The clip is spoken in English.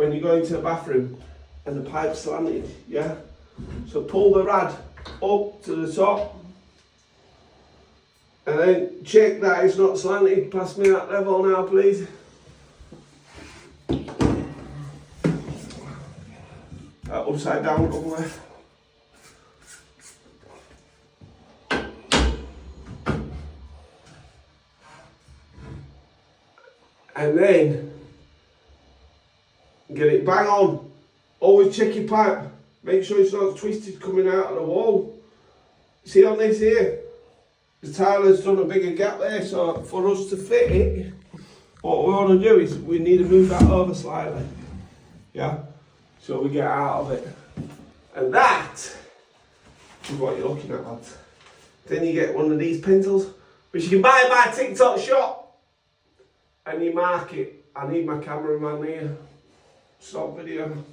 when you go into the bathroom and the pipe's slanted, yeah? So pull the rad up to the top and then check that it's not slanted. Pass me that level now, please. Upside down somewhere. And then get it bang on. Always check your pipe. Make sure it's not twisted coming out of the wall. See on this here? The tiler's done a bigger gap there, so for us to fit it, what we want to do is we need to move that over slightly. Yeah? So we get out of it. And that is what you're looking at, lads. Then you get one of these pencils, which you can buy by TikTok shop, and you mark it. I need my cameraman here. Stop video.